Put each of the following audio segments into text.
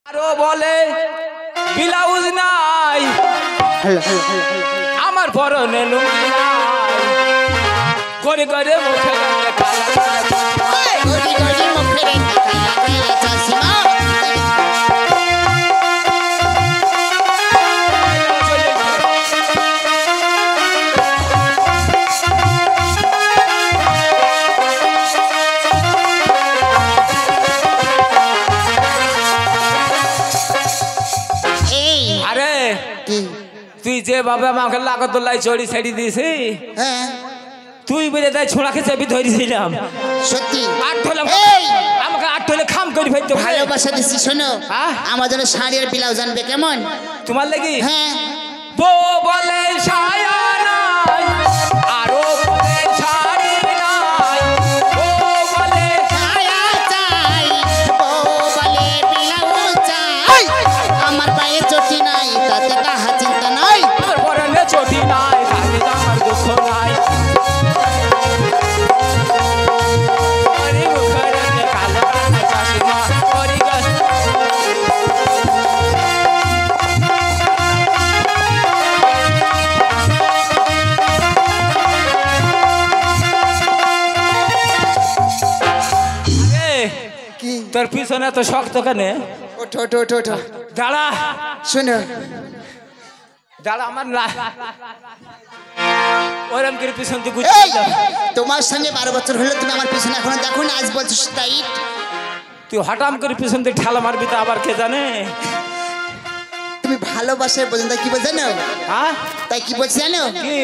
আরো বলে ব্লাউজ নাই আমার পরনে লুঙ্গি নাই করে করে মুখে তুই যে বাবা আমাকে লাগতলাই চড়ি ছেড়ে দিয়েছি তুই বলে তাই ছোড়াকে চেপি ধরেছিলাম সত্যি আমাকে আটলে খাম করে ফেলতে ভালোবাসা দিচ্ছি শোনো আমার জন্য শাড়ি আর ব্লাউজ আনবে কেমন তোমার লাগি হ্যাঁ বউ বলে ছায়া নাই আরো বলে শাড়ি নাই বউ বলে ছায়া চাই বউ বলে ব্লাউজ চাই আমার পায়ে চটি নাই তাতে কাহা চিন্তা নাই আমার পরনে চটি নাই তাতে আমার দুঃখ নাই আরে মুখের কালো কালো চশমা ওরে গাছ কি তোর পিছনে তো শক্ত কেনে ওঠো ওঠো ওঠো ওঠো দাঁড়া শোনো দাঁড়া আমার না ওরম করে পিছন দিয়ে এই তোমার সঙ্গে 12 বছর হলো তুমি আমার পিছনে এখনো দেখো না আজ বলছো টাইট তুই হঠাৎ করে পিছন দিয়ে ঠেলা মারবি তো আবার কে জানে তুমি ভালোবাসায় বোঝেন তাই কি বলছো জানো হ্যাঁ তাই কি বলছো জানো কি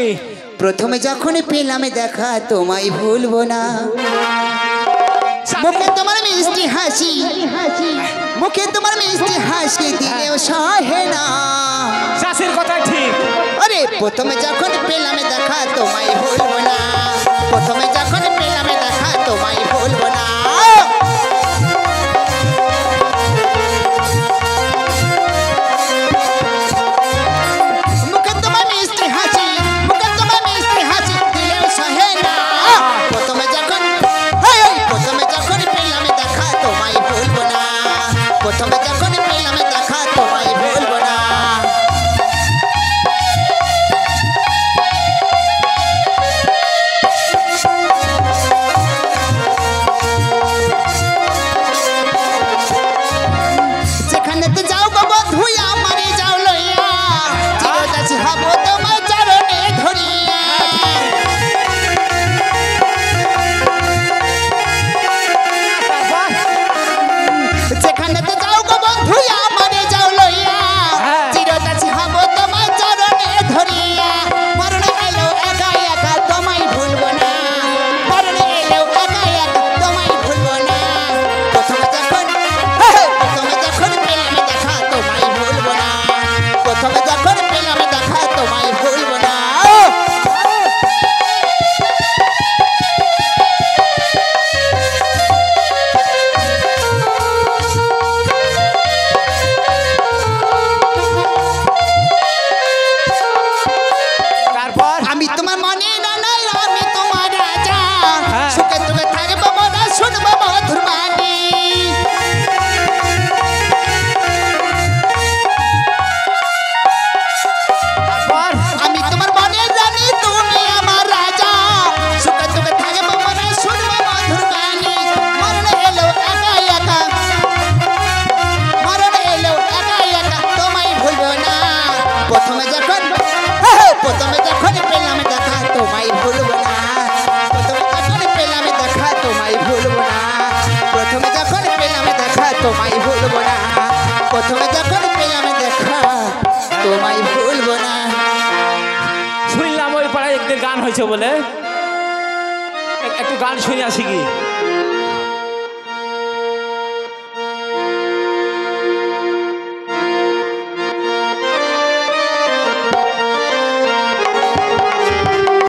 প্রথমে যখন পেলাম দেখা তোমায় ভুলবো না মুখে তোমার মিষ্টি হাসি মুখে তোমার মিষ্টি হাসি দিলেও সহে না শাশির কথা ঠিক আরে প্রথমে যখন পেলাম দেখা তোমায় ভুলবো না প্রথমে যখন পেলাম দেখা তোমায় ভুলবো না মুখে তোমার মিষ্টি হাসি মুখে তোমার মিষ্টি হাসি দিলেও সহে না প্রথমে যখন প্রথমে যখন পেলাম দেখা তোমায় ভুলবো না প্রথমে যখন পেলাম দেখা তোমায় ভুলবো না যেখানে তো যাও গো বন্ধু আমারে যাও লইয়া চিরদাসী হব তোমার চরণে ধরিয়া যেখানে তো যাও গো বন্ধু আমারে যাও লইয়া চিরদাসী হব তোমার চরণে ধরিয়া মরণ এলো একা একা তোমায় ভুলবো না মরণ এলো একা একা তোমায় ভুলবো না প্রথমে যখন পেলাম দেখা তোমায় ভুলবো না প্রথমে যখন পেলাম দেখা তোমায় ভুলবো না তারপর আমি তোমার মনে না নাই আমি তোমার রাজা সুখে তুমি থাকবো মনে শুনবো মধুর বাণী তারপর আমি তোমার মনে জানি তুমি আমার রাজা সুখে তুমি থাকবো মনে শুনবো মধুর বাণী মরণ এলো একা একা মরণ এলো একা একা তোমায় ভুলবো না প্রথমে যখন পেলাম দেখা তোমায় ভুলবো না প্রথমে যখন পেলাম দেখা তোমায় ভুলবো না প্রথমে যখন পেলাম দেখা তোমায় ভুলবো না প্রথমে যখন পেলাম দেখা তোমায় ভুলবো না শুনলাম ওই পাড়ায় একদিন গান হয়েছে বলে একটু গান শুনে আসি কি